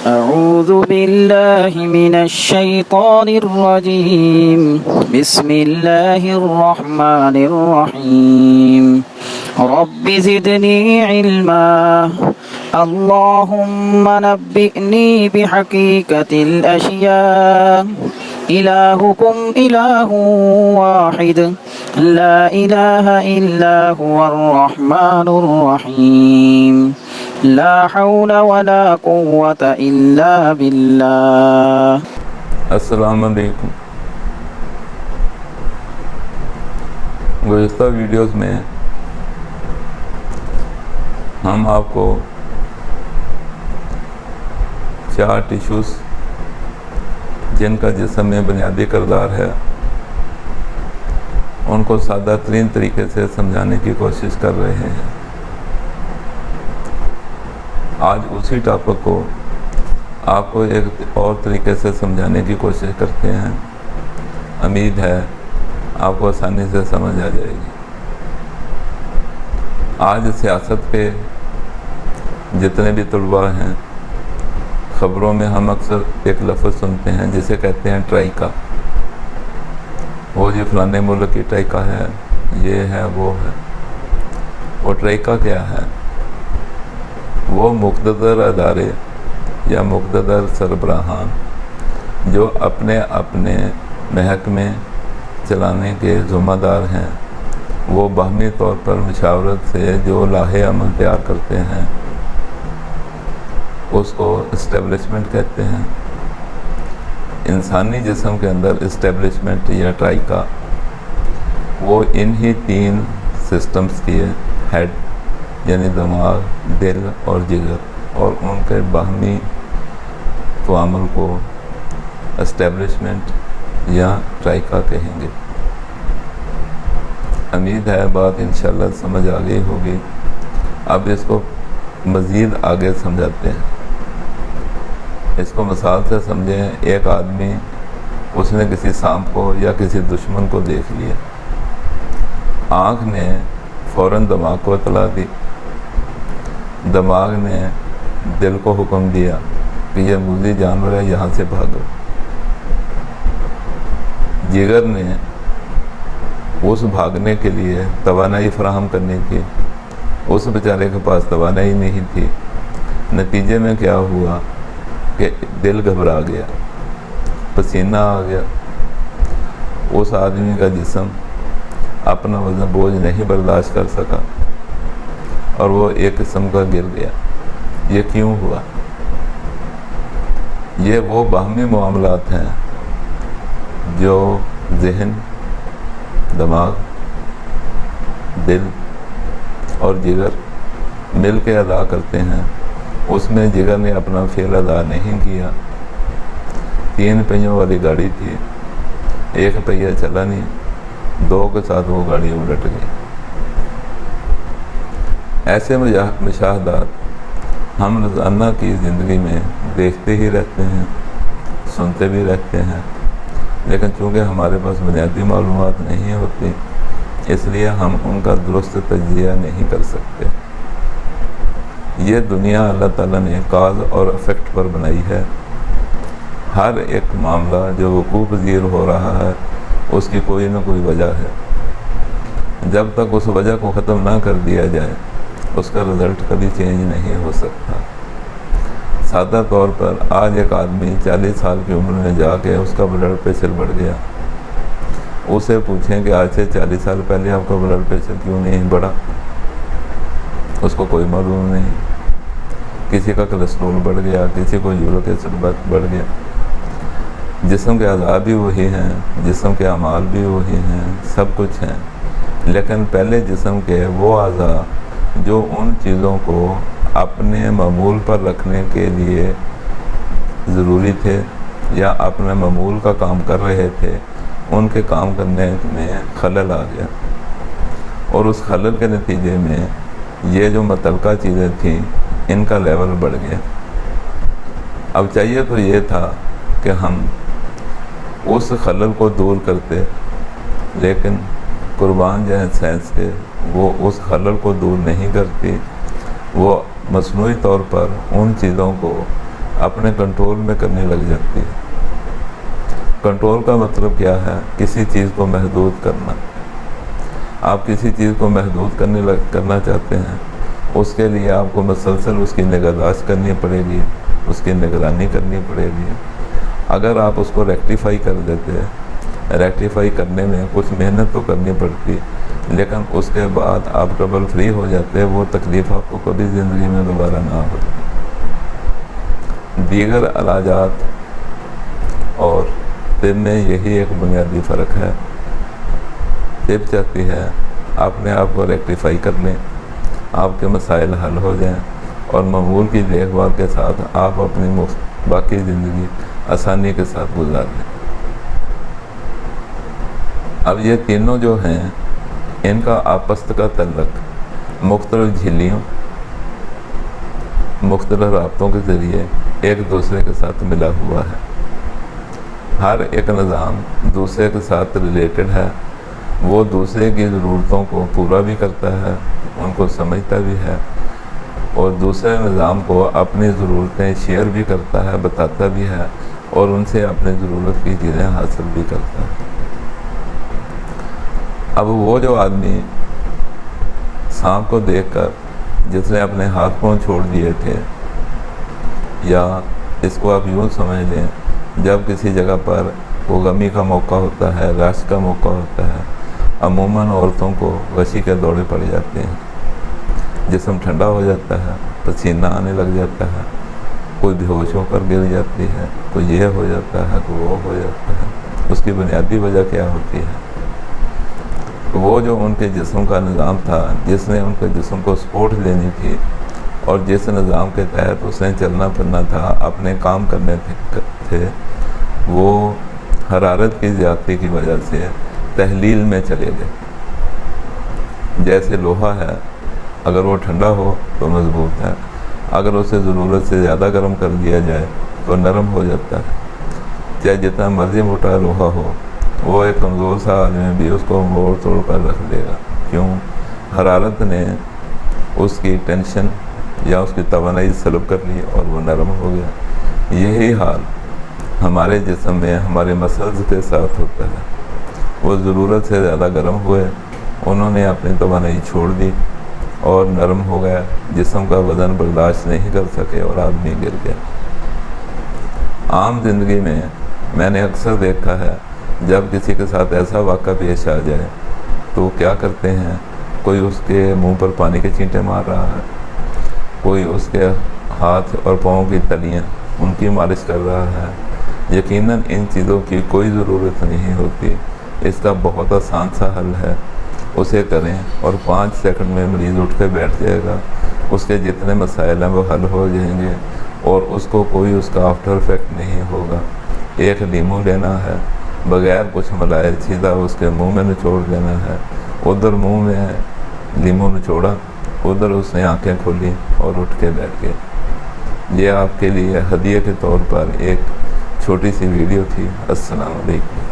أعوذ بالله من الشيطان الرجيم بسم الله الرحمن الرحيم رب زدني علما اللهم نبئني بحقيقة الأشياء إلهكم إله واحد لا إله إلا هو الرحمن الرحيم لا حول ولا قوة إلا بالله. السلام علیکم. گزشتہ ویڈیوز میں ہم آپ کو 4 ٹیشوز جن کا جسم میں بنیادی کردار ہے ان کو سادہ ترین طریقے سے سمجھانے کی کوشش کر رہے ہیں. آج اسی ٹاپک کو آپ کو ایک اور طریقے سے سمجھانے کی کوشش کرتے ہیں. امید ہے آپ کو آسانی سے سمجھ آ جائے گی. آج سیاست کے جتنے بھی طلباء ہیں، خبروں میں ہم اکثر ایک لفظ سنتے ہیں جسے کہتے ہیں ٹرائیکا. وہ جی فلانے ملک کی ٹرائیکا ہے، یہ ہے وہ ہے. وہ ٹرائیکا کیا ہے؟ وہ مقتدر ادارے یا مقتدر سربراہان جو اپنے محکمے چلانے کے ذمہ دار ہیں، وہ باہمی طور پر مشاورت سے جو لاہے عمل تیار کرتے ہیں اس کو اسٹیبلشمنٹ کہتے ہیں. انسانی جسم کے اندر اسٹیبلشمنٹ یا ٹرائیکا وہ انہی 3 سسٹمز کی ہیڈ یعنی دماغ، دل اور جگر اور ان کے باہمی تعامل کو اسٹیبلشمنٹ یا ٹرائیکا کہیں گے. امید ہے بات انشاءاللہ سمجھ آ گئی ہوگی. اب اس کو مزید آگے سمجھاتے ہیں. اس کو مثال سے سمجھیں. ایک آدمی اس نے کسی سانپ کو یا کسی دشمن کو دیکھ لیا. آنکھ نے فوراً دماغ کو اطلاع دی. دماغ نے دل کو حکم دیا کہ یہ موذی جانور ہے، یہاں سے بھاگو. جگر نے اس بھاگنے کے لیے توانائی فراہم کرنی تھی. اس بیچارے کے پاس توانائی نہیں تھی. نتیجے میں کیا ہوا کہ دل گھبرا گیا، پسینہ آ گیا. اس آدمی کا جسم اپنا وزن بوجھ نہیں برداشت کر سکا اور وہ ایک قسم کا گر گیا. یہ کیوں ہوا؟ یہ وہ باہمی معاملات ہیں جو ذہن، دماغ، دل اور جگر مل کے ادا کرتے ہیں. اس میں جگر نے اپنا فعل ادا نہیں کیا. 3 پہیوں والی گاڑی تھی، ایک پہیہ چلا نہیں، 2 کے ساتھ وہ گاڑی الٹ گئی. ایسے مشاہدات ہم روزانہ کی زندگی میں دیکھتے ہی رہتے ہیں، سنتے بھی رہتے ہیں، لیکن چونکہ ہمارے پاس بنیادی معلومات نہیں ہوتی اس لیے ہم ان کا درست تجزیہ نہیں کر سکتے. یہ دنیا اللہ تعالیٰ نے کاز اور افیکٹ پر بنائی ہے. ہر ایک معاملہ جو وقوع پذیر ہو رہا ہے اس کی کوئی نہ کوئی وجہ ہے. جب تک اس وجہ کو ختم نہ کر دیا جائے اس کا رزلٹ کبھی چینج نہیں ہو سکتا. سادہ طور پر آج ایک آدمی 40 سال کی عمر میں جا کے اس کا بلڈ پریشر بڑھ گیا. اسے پوچھیں کہ آج سے 40 سال پہلے آپ کا بلڈ پریشر کیوں نہیں بڑھا؟ اس کو کوئی معلوم نہیں. کسی کا کولیسٹرول بڑھ گیا، کسی کو یورک ایسڈ بڑھ گیا. جسم کے اعضاء بھی وہی ہیں، جسم کے اعمال بھی وہی ہیں، سب کچھ ہیں، لیکن پہلے جسم کے وہ اعضاء جو ان چیزوں کو اپنے معمول پر رکھنے کے لیے ضروری تھے یا اپنے معمول کا کام کر رہے تھے، ان کے کام کرنے میں خلل آ گیا اور اس خلل کے نتیجے میں یہ جو متعلقہ چیزیں تھیں ان کا لیول بڑھ گیا. اب چاہیے تو یہ تھا کہ ہم اس خلل کو دور کرتے، لیکن قربان جائیں سائنس کے، وہ اس خلل کو دور نہیں کرتی. وہ مصنوعی طور پر ان چیزوں کو اپنے کنٹرول میں کرنے لگ جاتی ہے۔ کنٹرول کا مطلب کیا ہے؟ کسی چیز کو محدود کرنا۔ آپ کسی چیز کو محدود کرنا چاہتے ہیں، اس کے لیے آپ کو مسلسل اس کی نگہداشت کرنی پڑے گی، اس کی نگرانی کرنی پڑے گی۔ اگر آپ اس کو ریکٹیفائی کر دیتے، ریکٹیفائی کرنے میں کچھ محنت تو کرنی پڑتی، لیکن اس کے بعد آپ ٹربل فری ہو جاتے، وہ تکلیف آپ کو کبھی زندگی میں دوبارہ نہ ہوتی۔ دیگر علاجات اور طب میں یہی ایک بنیادی فرق ہے۔ طب چاہتی ہے اپنے آپ کو ریکٹیفائی کر لیں، آپ کے مسائل حل ہو جائیں، اور معمول کی دیکھ بھال کے ساتھ آپ اپنی باقی زندگی آسانی کے ساتھ گزار لیں۔ اب یہ تینوں جو ہیں، ان کا آپس کا تعلق مختلف جھلیوں، مختلف رابطوں کے ذریعے ایک دوسرے کے ساتھ ملا ہوا ہے۔ ہر ایک نظام دوسرے کے ساتھ ریلیٹڈ ہے، وہ دوسرے کی ضرورتوں کو پورا بھی کرتا ہے، ان کو سمجھتا بھی ہے، اور دوسرے نظام کو اپنی ضرورتیں شیئر بھی کرتا ہے، بتاتا بھی ہے، اور ان سے اپنی ضرورت کی چیزیں حاصل بھی کرتا ہے۔ اب وہ جو آدمی سانپ کو دیکھ کر جس نے اپنے ہاتھ پاؤں چھوڑ دیے تھے، یا اس کو آپ یوں سمجھ لیں، جب کسی جگہ پر وہ غمی کا موقع ہوتا ہے، رش کا موقع ہوتا ہے، عموماً عورتوں کو غشی کے دورے پڑ جاتے ہیں، جسم ٹھنڈا ہو جاتا ہے، پسینہ آنے لگ جاتا ہے، کوئی بے ہوش ہو کر گر جاتی ہے، کوئی یہ ہو جاتا ہے، کوئی وہ ہو جاتا ہے۔ اس کی بنیادی وجہ کیا ہوتی ہے؟ وہ جو ان کے جسم کا نظام تھا، جس نے ان کے جسم کو سپورٹ دینی تھی، اور جس نظام کے تحت اس نے چلنا پھرنا تھا، اپنے کام کرنے تھے، وہ حرارت کی زیادتی کی وجہ سے تحلیل میں چلے گئے۔ جیسے لوہا ہے، اگر وہ ٹھنڈا ہو تو مضبوط ہے، اگر اسے ضرورت سے زیادہ گرم کر دیا جائے تو نرم ہو جاتا ہے۔ چاہے جتنا مرضی موٹا لوہا ہو، وہ ایک کمزور سا آدمی بھی اس کو موڑ توڑ کر رکھ دے گا۔ کیوں؟ حرارت نے اس کی ٹینشن یا اس کی توانائی سلب کر لی اور وہ نرم ہو گیا۔ یہی حال ہمارے جسم میں ہمارے مسلز کے ساتھ ہوتا ہے۔ وہ ضرورت سے زیادہ گرم ہوئے، انہوں نے اپنی توانائی چھوڑ دی اور نرم ہو گیا، جسم کا وزن برداشت نہیں کر سکے اور آدمی گر گیا۔ عام زندگی میں نے اکثر دیکھا ہے، جب کسی کے ساتھ ایسا واقعہ پیش آ جائے تو کیا کرتے ہیں، کوئی اس کے منہ پر پانی کے چینٹے مار رہا ہے، کوئی اس کے ہاتھ اور پاؤں کی تلیاں ان کی مالش کر رہا ہے۔ یقیناً ان چیزوں کی کوئی ضرورت نہیں ہوتی۔ اس کا بہت آسان سا حل ہے، اسے کریں اور 5 سیکنڈ میں مریض اٹھ کے بیٹھ جائے گا، اس کے جتنے مسائل ہیں وہ حل ہو جائیں گے، اور اس کو کوئی اس کا آفٹر افیکٹ نہیں ہوگا۔ ایک لیمو لینا ہے، بغیر کچھ ملائے سیدھا اس کے منہ میں نچوڑ دینا ہے، ادھر منہ میں لیمو نچوڑا، ادھر اس نے آنکھیں کھولی اور اٹھ کے بیٹھ گئے۔ یہ آپ کے لیے ہدیہ کے طور پر ایک چھوٹی سی ویڈیو تھی۔ السلام علیکم۔